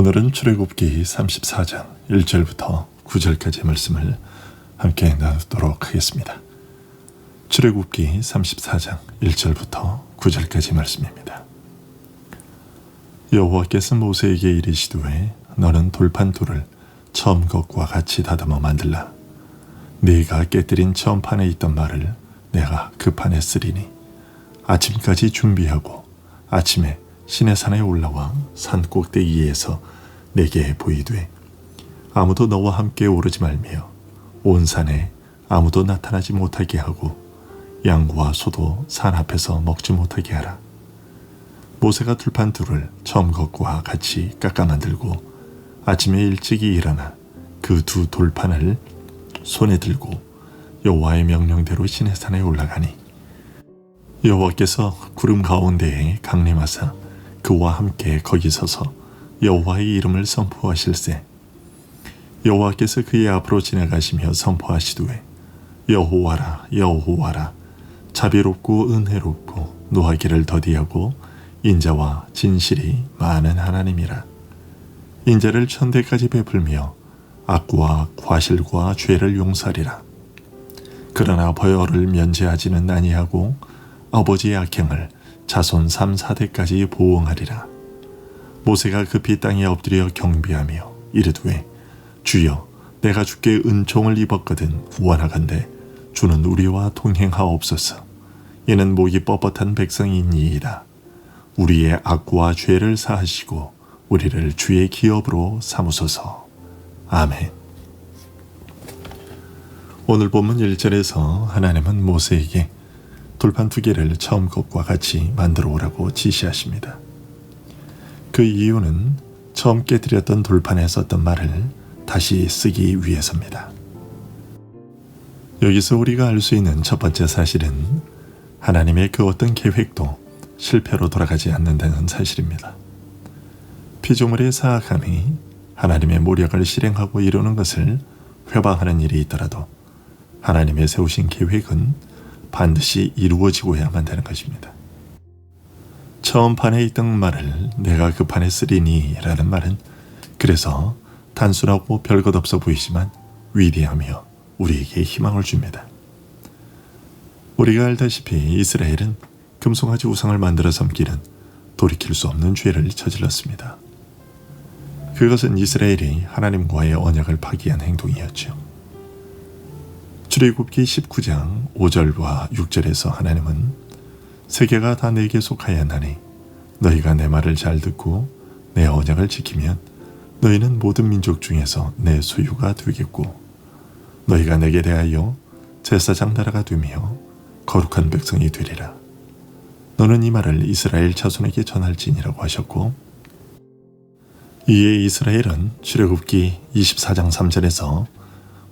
오늘은 출애굽기 34장 1절부터 9절까지의 말씀을 함께 나누도록 하겠습니다. 출애굽기 34장 1절부터 9절까지 말씀입니다. 여호와께서 모세에게 이르시되 너는 돌판 둘을 처음 것과 같이 다듬어 만들라. 네가 깨뜨린 처음 판에 있던 말을 내가 그 판에 쓰리니 아침까지 준비하고 아침에 시내산에 올라와 산 꼭대기에서 내게 보이되 아무도 너와 함께 오르지 말며 온 산에 아무도 나타나지 못하게 하고 양과 소도 산 앞에서 먹지 못하게 하라. 모세가 들판 둘을 처음 것과 같이 깎아 만들고 아침에 일찍이 일어나 그 두 돌판을 손에 들고 여호와의 명령대로 시내산에 올라가니 여호와께서 구름 가운데에 강림하사 그와 함께 거기 서서 여호와의 이름을 선포하실세. 여호와께서 그의 앞으로 지나가시며 선포하시되 여호와라 여호와라 자비롭고 은혜롭고 노하기를 더디하고 인자와 진실이 많은 하나님이라. 인자를 천대까지 베풀며 악과 과실과 죄를 용서하리라. 그러나 벌을 면제하지는 아니하고 아버지의 악행을 자손 3, 4대까지 보응하리라. 모세가 급히 땅에 엎드려 경배하며 이르되 주여 내가 주께 은총을 입었거든 원하건대 주는 우리와 동행하옵소서. 이는 목이 뻣뻣한 백성이니이다. 우리의 악과 죄를 사하시고 우리를 주의 기업으로 삼으소서. 아멘. 오늘 본문 1절에서 하나님은 모세에게 돌판 2개를 처음 것과 같이 만들어 오라고 지시하십니다. 그 이유는 처음 깨뜨렸던 돌판에 썼던 말을 다시 쓰기 위해서입니다. 여기서 우리가 알 수 있는 첫 번째 사실은 하나님의 그 어떤 계획도 실패로 돌아가지 않는다는 사실입니다. 피조물의 사악함이 하나님의 모략을 실행하고 이루는 것을 회방하는 일이 있더라도 하나님의 세우신 계획은 반드시 이루어지고야만 한다는 것입니다. 처음 판에 있던 말을 내가 그 판에 쓰리니 라는 말은 그래서 단순하고 별것 없어 보이지만 위대하며 우리에게 희망을 줍니다. 우리가 알다시피 이스라엘은 금송아지 우상을 만들어 섬기는 돌이킬 수 없는 죄를 저질렀습니다. 그것은 이스라엘이 하나님과의 언약을 파기한 행동이었죠. 출애굽기 19장 5절과 6절에서 하나님은 세계가 다 내게 속하였나니 너희가 내 말을 잘 듣고 내 언약을 지키면 너희는 모든 민족 중에서 내 소유가 되겠고 너희가 내게 대하여 제사장 나라가 되며 거룩한 백성이 되리라. 너는 이 말을 이스라엘 자손에게 전할지니라고 하셨고 이에 이스라엘은 출애굽기 24장 3절에서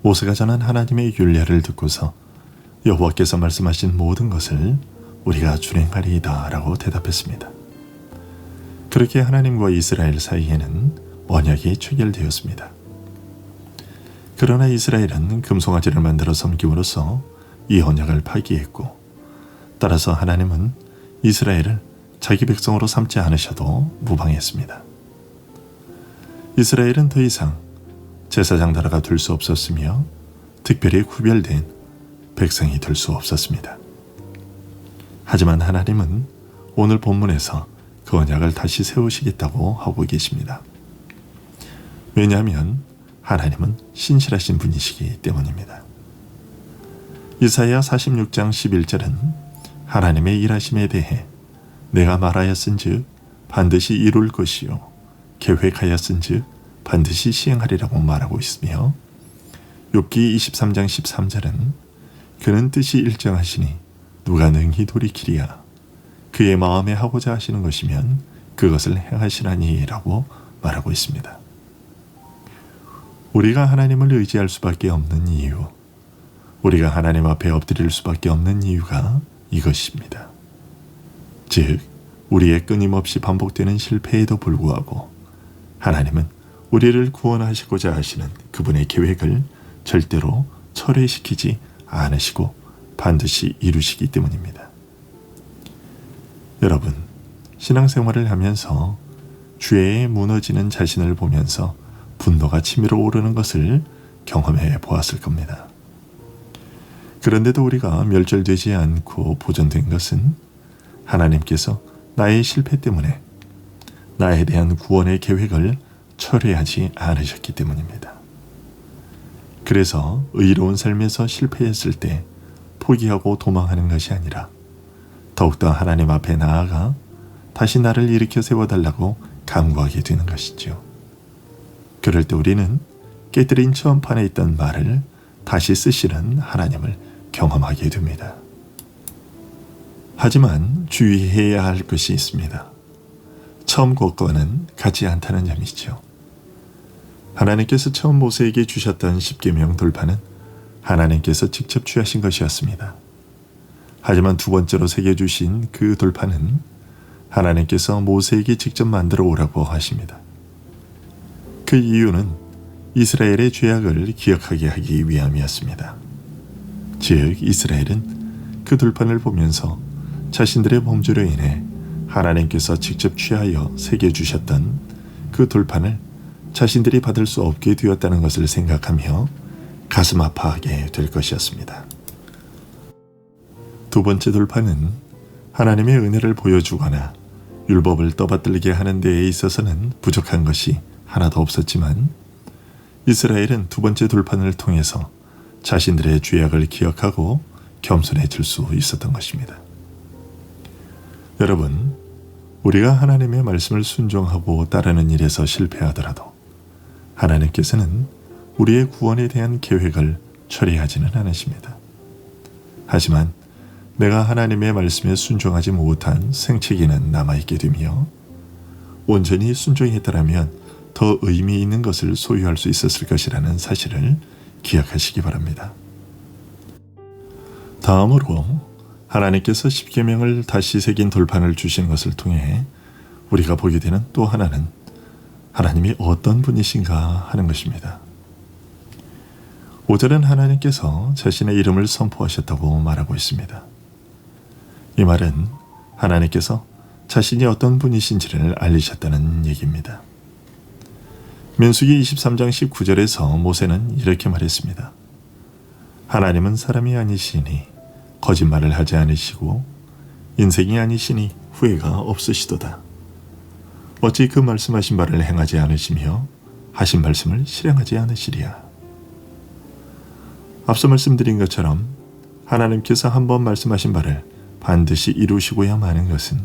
모세가 전한 하나님의 율례를 듣고서 여호와께서 말씀하신 모든 것을 우리가 준행하리이다 라고 대답했습니다. 그렇게 하나님과 이스라엘 사이에는 언약이 체결되었습니다. 그러나 이스라엘은 금송아지를 만들어 섬김으로써 이 언약을 파기했고 따라서 하나님은 이스라엘을 자기 백성으로 삼지 않으셔도 무방했습니다. 이스라엘은 더 이상 제사장 나라가 될 수 없었으며 특별히 구별된 백성이 될 수 없었습니다. 하지만 하나님은 오늘 본문에서 그 언약을 다시 세우시겠다고 하고 계십니다. 왜냐하면 하나님은 신실하신 분이시기 때문입니다. 이사야 46장 11절은 하나님의 일하심에 대해 내가 말하였은즉 반드시 이룰 것이요 계획하였은즉 반드시 시행하리라고 말하고 있으며 욥기 23장 13절은 그는 뜻이 일정하시니 누가 능히 돌이키리야. 그의 마음에 하고자 하시는 것이면 그것을 행하시라니 라고 말하고 있습니다. 우리가 하나님을 의지할 수밖에 없는 이유, 우리가 하나님 앞에 엎드릴 수밖에 없는 이유가 이것입니다. 즉 우리의 끊임없이 반복되는 실패에도 불구하고 하나님은 우리를 구원하시고자 하시는 그분의 계획을 절대로 철회시키지 않으시고 반드시 이루시기 때문입니다. 여러분, 신앙생활을 하면서 죄에 무너지는 자신을 보면서 분노가 치밀어 오르는 것을 경험해 보았을 겁니다. 그런데도 우리가 멸절되지 않고 보존된 것은 하나님께서 나의 실패 때문에 나에 대한 구원의 계획을 철회하지 않으셨기 때문입니다. 그래서 의로운 삶에서 실패했을 때 포기하고 도망하는 것이 아니라 더욱더 하나님 앞에 나아가 다시 나를 일으켜 세워달라고 간구하게 되는 것이죠. 그럴 때 우리는 깨뜨린 처음판에 있던 말을 다시 쓰시는 하나님을 경험하게 됩니다. 하지만 주의해야 할 것이 있습니다. 처음 것과는 같지 않다는 점이죠. 하나님께서 처음 모세에게 주셨던 십계명 돌판은 하나님께서 직접 취하신 것이었습니다. 하지만 두 번째로 새겨주신 그 돌판은 하나님께서 모세에게 직접 만들어 오라고 하십니다. 그 이유는 이스라엘의 죄악을 기억하게 하기 위함이었습니다. 즉 이스라엘은 그 돌판을 보면서 자신들의 범죄로 인해 하나님께서 직접 취하여 새겨주셨던 그 돌판을 자신들이 받을 수 없게 되었다는 것을 생각하며 가슴 아파하게 될 것이었습니다. 두 번째 돌판은 하나님의 은혜를 보여주거나 율법을 떠받들게 하는 데에 있어서는 부족한 것이 하나도 없었지만 이스라엘은 두 번째 돌판을 통해서 자신들의 죄악을 기억하고 겸손해질 수 있었던 것입니다. 여러분, 우리가 하나님의 말씀을 순종하고 따르는 일에서 실패하더라도 하나님께서는 우리의 구원에 대한 계획을 처리하지는 않으십니다. 하지만 내가 하나님의 말씀에 순종하지 못한 생채기는 남아있게 되며 온전히 순종했더라면 더 의미 있는 것을 소유할 수 있었을 것이라는 사실을 기억하시기 바랍니다. 다음으로 하나님께서 십계명을 다시 새긴 돌판을 주신 것을 통해 우리가 보게 되는 또 하나는 하나님이 어떤 분이신가 하는 것입니다. 5절은 하나님께서 자신의 이름을 선포하셨다고 말하고 있습니다. 이 말은 하나님께서 자신이 어떤 분이신지를 알리셨다는 얘기입니다. 민수기 23장 19절에서 모세는 이렇게 말했습니다. 하나님은 사람이 아니시니 거짓말을 하지 않으시고 인생이 아니시니 후회가 없으시도다. 어찌 그 말씀하신 바를 행하지 않으시며 하신 말씀을 실행하지 않으시리야. 앞서 말씀드린 것처럼 하나님께서 한번 말씀하신 바를 반드시 이루시고야 마는 것은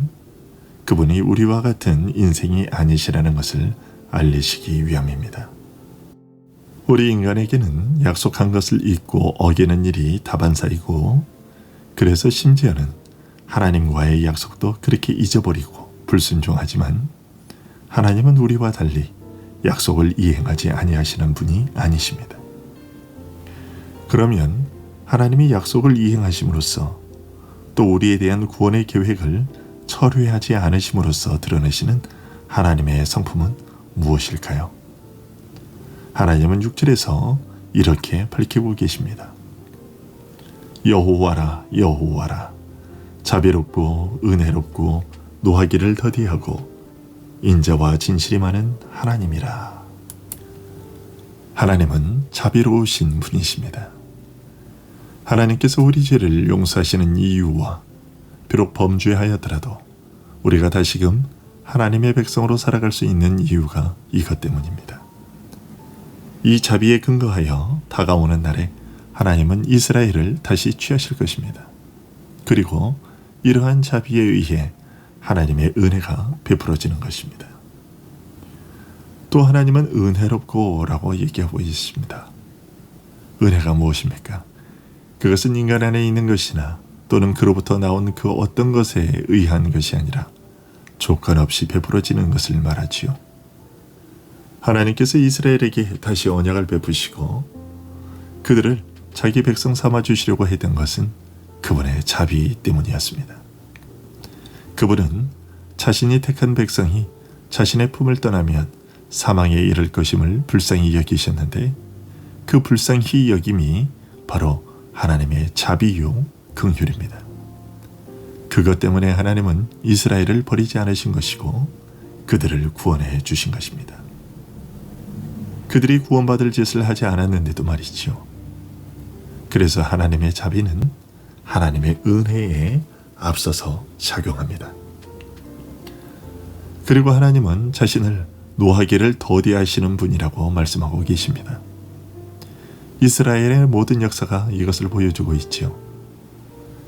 그분이 우리와 같은 인생이 아니시라는 것을 알리시기 위함입니다. 우리 인간에게는 약속한 것을 잊고 어기는 일이 다반사이고 그래서 심지어는 하나님과의 약속도 그렇게 잊어버리고 불순종하지만 하나님은 우리와 달리 약속을 이행하지 아니하시는 분이 아니십니다. 그러면 하나님이 약속을 이행하심으로써 또 우리에 대한 구원의 계획을 철회하지 않으심으로써 드러내시는 하나님의 성품은 무엇일까요? 하나님은 6절에서 이렇게 밝히고 계십니다. 여호와라 여호와라 자비롭고 은혜롭고 노하기를 더디하고 인자와 진실이 많은 하나님이라. 하나님은 자비로우신 분이십니다. 하나님께서 우리 죄를 용서하시는 이유와 비록 범죄하였더라도 우리가 다시금 하나님의 백성으로 살아갈 수 있는 이유가 이것 때문입니다. 이 자비에 근거하여 다가오는 날에 하나님은 이스라엘을 다시 취하실 것입니다. 그리고 이러한 자비에 의해 하나님의 은혜가 베풀어지는 것입니다. 또 하나님은 은혜롭고 라고 얘기하고 있습니다. 은혜가 무엇입니까? 그것은 인간 안에 있는 것이나 또는 그로부터 나온 그 어떤 것에 의한 것이 아니라 조건 없이 베풀어지는 것을 말하지요. 하나님께서 이스라엘에게 다시 언약을 베푸시고 그들을 자기 백성 삼아 주시려고 했던 것은 그분의 자비 때문이었습니다. 그분은 자신이 택한 백성이 자신의 품을 떠나면 사망에 이를 것임을 불쌍히 여기셨는데 그 불쌍히 여김이 바로 하나님의 자비요 긍휼입니다. 그것 때문에 하나님은 이스라엘을 버리지 않으신 것이고 그들을 구원해 주신 것입니다. 그들이 구원받을 짓을 하지 않았는데도 말이죠. 그래서 하나님의 자비는 하나님의 은혜에 앞서서 작용합니다. 그리고 하나님은 자신을 노하기를 더디하시는 분이라고 말씀하고 계십니다. 이스라엘의 모든 역사가 이것을 보여주고 있지요.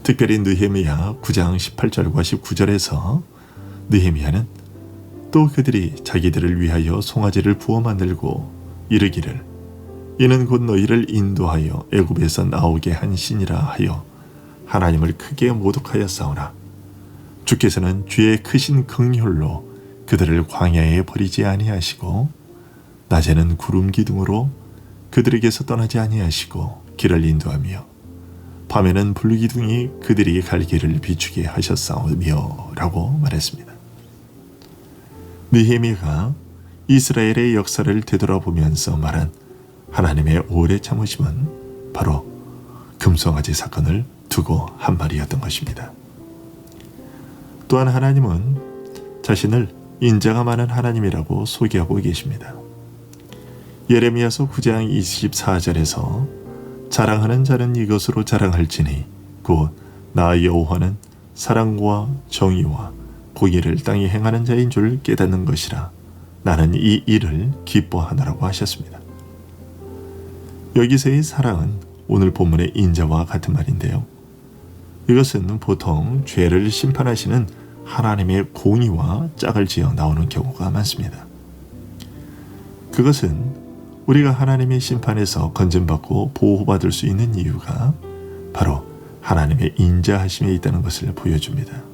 특별히 느헤미야 9장 18절과 19절에서 느헤미야는 또 그들이 자기들을 위하여 송아지를 부어 만들고 이르기를 이는 곧 너희를 인도하여 애굽에서 나오게 한 신이라 하여 하나님을 크게 모독하였사오나 주께서는 주의 크신 긍휼로 그들을 광야에 버리지 아니하시고 낮에는 구름 기둥으로 그들에게서 떠나지 아니하시고 길을 인도하며 밤에는 불기둥이 그들이 갈 길을 비추게 하셨사오며 라고 말했습니다. 느헤미야가 이스라엘의 역사를 되돌아보면서 말한 하나님의 오래 참으심은 바로 금송아지 사건을 두고 한 말이었던 것입니다. 또한 하나님은 자신을 인자가 많은 하나님이라고 소개하고 계십니다. 예레미야서 9장 24절에서 자랑하는 자는 이것으로 자랑할지니 곧 나 여호와는 사랑과 정의와 공의를 땅에 행하는 자인 줄 깨닫는 것이라 나는 이 일을 기뻐하노라고 하셨습니다. 여기서의 사랑은 오늘 본문의 인자와 같은 말인데요. 이것은 보통 죄를 심판하시는 하나님의 공의와 짝을 지어 나오는 경우가 많습니다. 그것은 우리가 하나님의 심판에서 건진받고 보호받을 수 있는 이유가 바로 하나님의 인자하심에 있다는 것을 보여줍니다.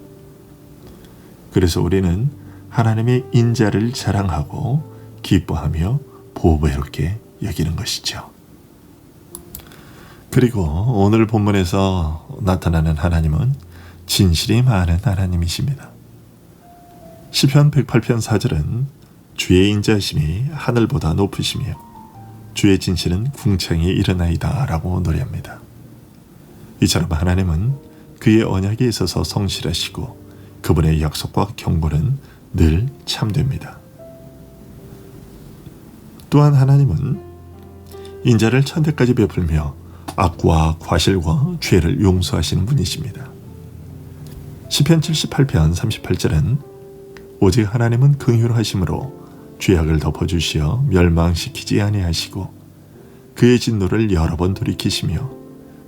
그래서 우리는 하나님의 인자를 자랑하고 기뻐하며 보배롭게 여기는 것이죠. 그리고 오늘 본문에서 나타나는 하나님은 진실이 많은 하나님이십니다. 시편 108편 4절은 주의 인자심이 하늘보다 높으시며 주의 진실은 궁창에 이르나이다 라고 노래합니다. 이처럼 하나님은 그의 언약에 있어서 성실하시고 그분의 약속과 경고는 늘 참됩니다. 또한 하나님은 인자를 천대까지 베풀며 악과 과실과 죄를 용서하시는 분이십니다. 시편 78편 38절은 오직 하나님은 긍휼하심으로 죄악을 덮어주시어 멸망시키지 아니하시고 그의 진노를 여러 번 돌이키시며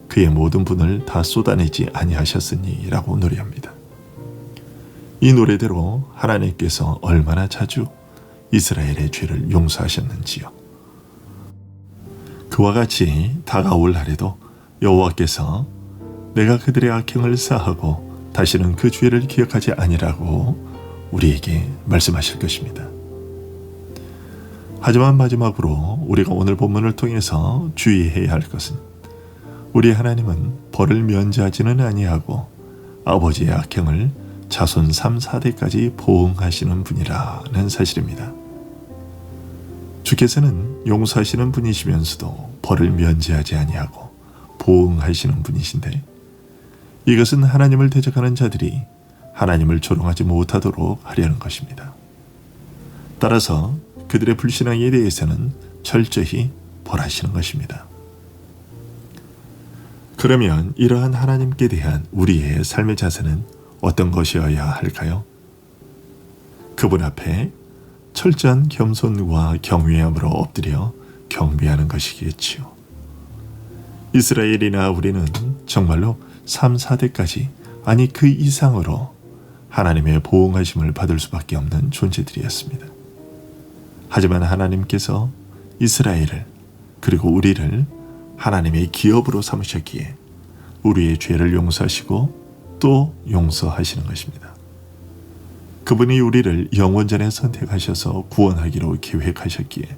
그의 모든 분을 다 쏟아내지 아니하셨으니 라고 노래합니다. 이 노래대로 하나님께서 얼마나 자주 이스라엘의 죄를 용서하셨는지요. 그와 같이 다가올 날에도 여호와께서 내가 그들의 악행을 사하고 다시는 그 죄를 기억하지 아니라고 우리에게 말씀하실 것입니다. 하지만 마지막으로 우리가 오늘 본문을 통해서 주의해야 할 것은 우리 하나님은 벌을 면제하지는 아니하고 아버지의 악행을 자손 3, 4대까지 보응하시는 분이라는 사실입니다. 주께서는 용서하시는 분이시면서도 벌을 면제하지 아니하고 보응하시는 분이신데 이것은 하나님을 대적하는 자들이 하나님을 조롱하지 못하도록 하려는 것입니다. 따라서 그들의 불신앙에 대해서는 철저히 벌하시는 것입니다. 그러면 이러한 하나님께 대한 우리의 삶의 자세는 어떤 것이어야 할까요? 그분 앞에 철저한 겸손과 경외함으로 엎드려 경배하는 것이겠지요. 이스라엘이나 우리는 정말로 3, 4대까지 아니 그 이상으로 하나님의 보응하심을 받을 수밖에 없는 존재들이었습니다. 하지만 하나님께서 이스라엘을 그리고 우리를 하나님의 기업으로 삼으셨기에 우리의 죄를 용서하시고 또 용서하시는 것입니다. 그분이 우리를 영원전에 선택하셔서 구원하기로 계획하셨기에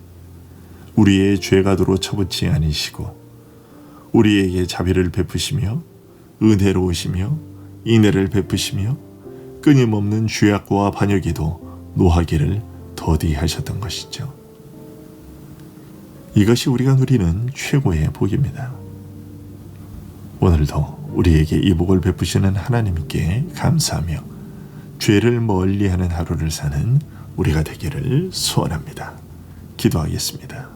우리의 죄가도로 쳐붙지 아니시고 우리에게 자비를 베푸시며 은혜로우시며 인애를 베푸시며 끊임없는 죄악과 반역에도 노하기를 더디하셨던 것이죠. 이것이 우리가 누리는 최고의 복입니다. 오늘도 우리에게 이 복을 베푸시는 하나님께 감사하며 죄를 멀리하는 하루를 사는 우리가 되기를 소원합니다. 기도하겠습니다.